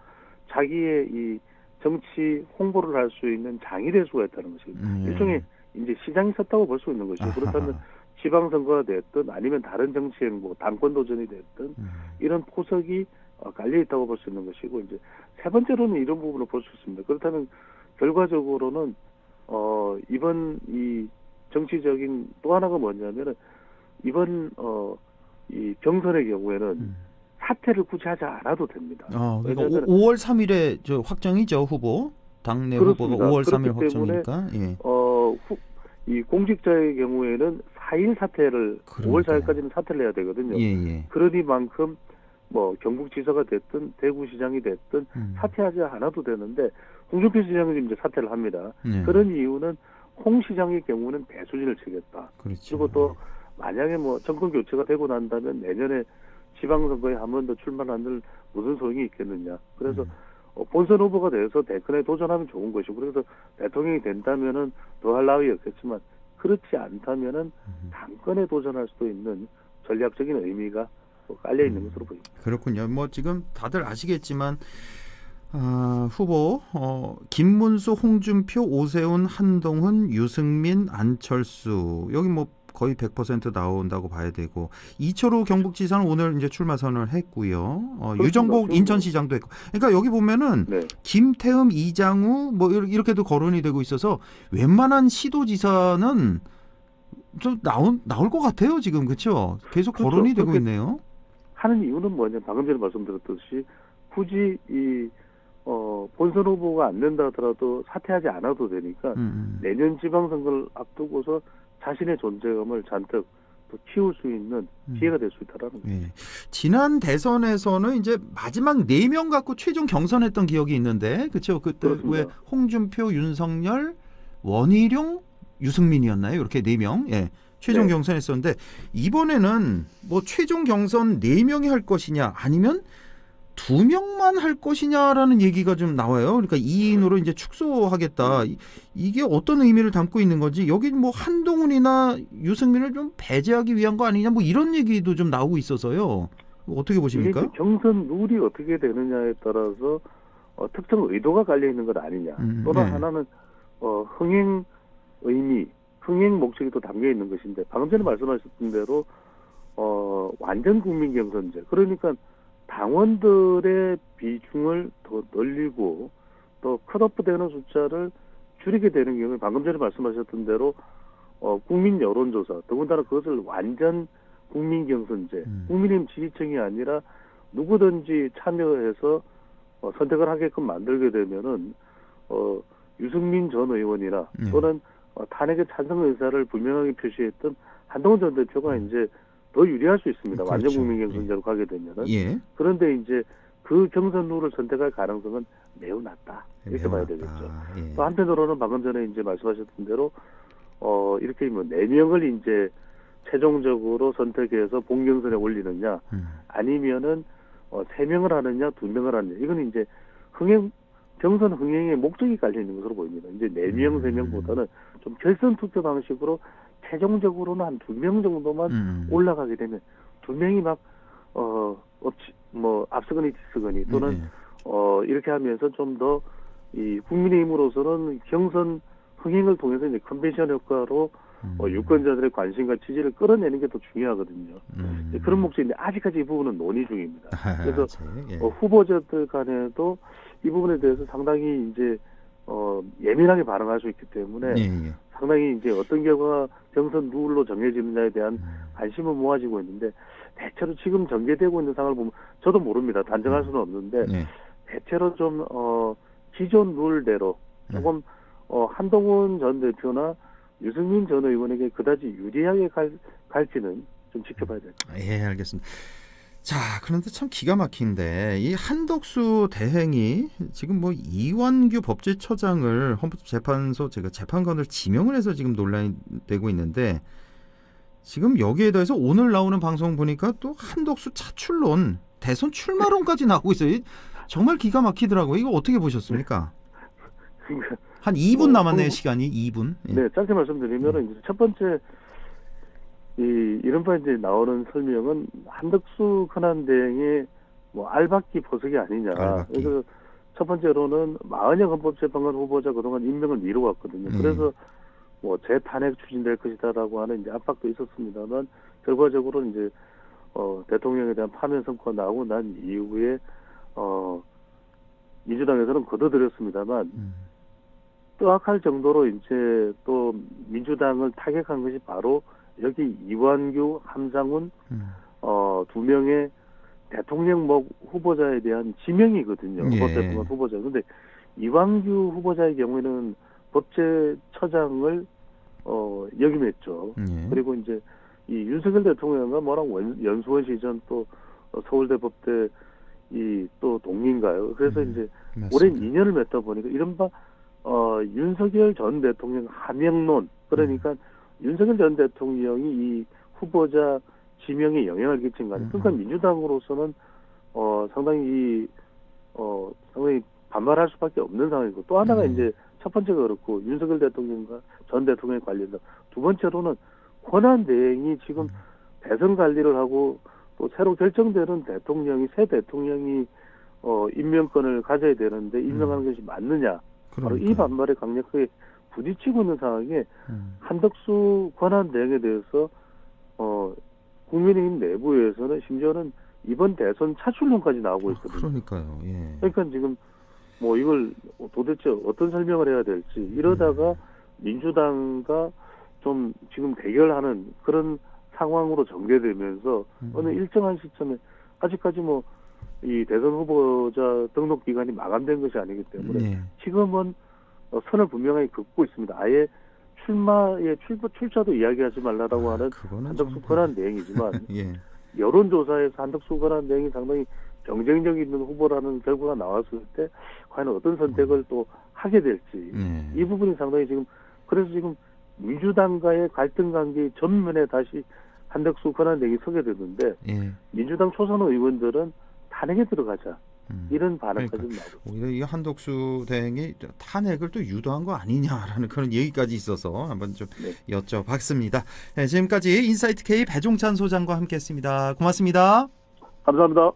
자기의 이 정치 홍보를 할 수 있는 장이 될 수가 있다는 것이죠. 일종의 이제 시장이 섰다고 볼 수 있는 것이죠. 그렇다면 지방선거가 됐든 아니면 다른 정치 행보, 당권 도전이 됐든 이런 포석이 깔려 있다고 볼 수 있는 것이고, 이제 세 번째로는 이런 부분을 볼 수 있습니다. 그렇다면 결과적으로는 이번 이 정치적인 또 하나가 뭐냐면은 이번 이 경선의 경우에는 사퇴를 굳이 하지 않아도 됩니다. 그러니까 5월 3일에 저 확정이죠, 후보. 당내 그렇습니다. 후보가 5월 3일 확정이니까. 이 공직자의 경우에는 4일 사퇴를 5월 4일까지는 사퇴를 해야 되거든요. 그러니만큼 경북지사가 됐든 대구시장이 됐든 사퇴하지 않아도 되는데 홍준표 시장은 이제 사퇴를 합니다. 그런 이유는 홍 시장의 경우는 배수진을 치겠다. 그리고 또 만약에 정권 교체가 되고 난다면 내년에 지방선거에 한 번 더 출마를 무슨 소용이 있겠느냐. 그래서 본선 후보가 돼서 대권에 도전하면 좋은 것이고, 그래서 대통령이 된다면은 더할 나위 없겠지만 그렇지 않다면은 당권에 도전할 수도 있는 전략적인 의미가 깔려 있는 것으로 보입니다. 그렇군요. 지금 다들 아시겠지만 후보 김문수, 홍준표, 오세훈, 한동훈, 유승민, 안철수 여기 거의 100% 나온다고 봐야 되고, 이철우 경북지사는 오늘 이제 출마 선언을 했고요. 유정복 인천시장도 했고. 그러니까 여기 보면은 김태흠, 이장우 이렇게도 거론이 되고 있어서 웬만한 시도지사는 좀 나올 것 같아요, 지금. 그렇죠? 계속 거론이 되고 있네요. 하는 이유는 뭐냐? 방금 전에 말씀드렸듯이 굳이 이 본선 후보가 안 된다 하더라도 사퇴하지 않아도 되니까 내년 지방선거를 앞두고서 자신의 존재감을 잔뜩 또 키울 수 있는 기회가 될 수 있다라는 거죠. 지난 대선에서는 이제 마지막 4명 갖고 최종 경선했던 기억이 있는데, 그렇죠? 그때 왜 홍준표, 윤석열, 원희룡, 유승민이었나요? 이렇게 4명 최종 경선했었는데, 이번에는 최종 경선 4명이 할 것이냐 아니면 2명만 할 것이냐라는 얘기가 좀 나와요. 그러니까 2인으로 이제 축소하겠다. 이게 어떤 의미를 담고 있는 건지, 여기 한동훈이나 유승민을 좀 배제하기 위한 거 아니냐, 이런 얘기도 좀 나오고 있어서요. 어떻게 보십니까? 이게 경선 룰이 어떻게 되느냐에 따라서 특정 의도가 깔려 있는 것 아니냐. 또는 하나는 흥행 의미, 흥행 목적이 또 담겨 있는 것인데, 방금 전에 말씀하셨던 대로 완전 국민 경선제, 그러니까 당원들의 비중을 더 늘리고 또 컷오프 되는 숫자를 줄이게 되는 경우에 방금 전에 말씀하셨던 대로 국민 여론조사, 더군다나 그것을 완전 국민경선제, 국민의힘 지지층이 아니라 누구든지 참여해서 선택을 하게끔 만들게 되면은 유승민 전 의원이나 또는 탄핵에 찬성 의사를 분명하게 표시했던 한동훈 전 대표가 이제 더 유리할 수 있습니다. 그렇죠. 완전 국민경선제로 가게 되면은. 예. 그런데 이제 그 경선 룰을 선택할 가능성은 매우 낮다. 이렇게 봐야 되겠죠. 예. 또 한편으로는 방금 전에 이제 말씀하셨던 대로 이렇게 뭐 4명을 이제 최종적으로 선택해서 본경선에 올리느냐, 아니면은 3명을 하느냐, 2명을 하느냐. 이건 이제 경선 흥행의 목적이 깔려 있는 것으로 보입니다. 이제 4명, 3명보다는 좀 결선 투표 방식으로 최종적으로는 한 2명 정도만 올라가게 되면 2명이 막 앞서거니 뒤서거니 또는 이렇게 하면서 좀 더 이 국민의힘으로서는 경선 흥행을 통해서 이제 컨벤션 효과로 유권자들의 관심과 지지를 끌어내는 게 더 중요하거든요. 그런 목적인데 아직까지 이 부분은 논의 중입니다. 그래서 후보자들 간에도 이 부분에 대해서 상당히 이제 예민하게 반응할 수 있기 때문에 상당히 이제 어떤 결과가 경선 룰로 정해지느냐에 대한 관심은 모아지고 있는데 대체로 지금 전개되고 있는 상황을 보면 저도 모릅니다. 단정할 수는 없는데 대체로 좀 기존 룰대로 조금 한동훈 전 대표나 유승민 전 의원에게 그다지 유리하게 갈지는 좀 지켜봐야 될 것 같습니다. 예, 알겠습니다. 자, 그런데 참 기가 막힌데 이 한덕수 대행이 지금 뭐 이완규 법제처장을 헌법재판소 재판관을 지명을 해서 지금 논란이 되고 있는데 지금 여기에 대해서 오늘 나오는 방송 보니까 또 한덕수 차출론, 대선 출마론까지 나오고 있어요. 정말 기가 막히더라고요. 이거 어떻게 보셨습니까? 한 2분 남았네요, 시간이 2분. 예. 네, 짧게 말씀드리면 이제 첫 번째 이른바 이제 나오는 설명은 한덕수 권한대행의 뭐 알박기 포석이 아니냐. 그래서 첫 번째로는 마은영 헌법재판관 후보자 그동안 임명을 미뤄왔거든요. 그래서 뭐 재탄핵 추진될 것이다라고 하는 이제 압박도 있었습니다만 결과적으로 이제 대통령에 대한 파면 선고가 나오고 난 이후에 민주당에서는 거둬들였습니다만 뜨악할 정도로 이제 또 민주당을 타격한 것이 바로 여기 이완규, 함상훈 2명의 대통령 후보자에 대한 지명이거든요. 헌법재판관 후보자. 그런데 이완규 후보자의 경우에는 법제처장을 역임했죠. 그리고 이제 이 윤석열 대통령과 뭐랑 연수원 시절 또 서울대 법대 또 동기인가요? 그래서 이제 오랜 인연을 맺다 보니까 이른바 윤석열 전 대통령 하명론, 그러니까 윤석열 전 대통령이 이 후보자 지명에 영향을 끼친 거 아니에요. 그러니까 민주당으로서는 상당히 반발할 수밖에 없는 상황이고, 또 하나가 이제 첫 번째가 그렇고 윤석열 대통령과 전 대통령에 관련해서 두 번째로는 권한 대행이 지금 대선 관리를 하고 또 새로 결정되는 새 대통령이 임명권을 가져야 되는데 임명하는 것이 맞느냐. 바로 이 반발에 강력하게 부딪히고 있는 상황에 한덕수 권한 대행에 대해서 국민의힘 내부에서는 심지어는 이번 대선 차출론까지 나오고 있거든요. 그러니까요. 예. 그러니까 지금 뭐 이걸 도대체 어떤 설명을 해야 될지 이러다가 민주당과 좀 지금 대결하는 그런 상황으로 전개되면서 어느 일정한 시점에 아직까지 뭐 이 대선 후보자 등록 기간이 마감된 것이 아니기 때문에 지금은 선을 분명하게 긋고 있습니다. 아예 출자도 이야기하지 말라라고 하는 한덕수 권한 대행이지만 여론조사에서 한덕수 권한 대행이 상당히 경쟁력 있는 후보라는 결과가 나왔을 때 과연 어떤 선택을 또 하게 될지 이 부분이 상당히 그래서 지금 민주당과의 갈등 관계 전면에 다시 한덕수 권한 대행이 서게 됐는데 민주당 초선 의원들은 탄핵에 들어가자 이런 반응까지 나오고 오히려 이 한덕수 대행이 탄핵을 또 유도한 거 아니냐라는 그런 얘기까지 있어서 한번 좀 여쭤봤습니다. 네, 지금까지 인사이트 K 배종찬 소장과 함께했습니다. 고맙습니다. 감사합니다.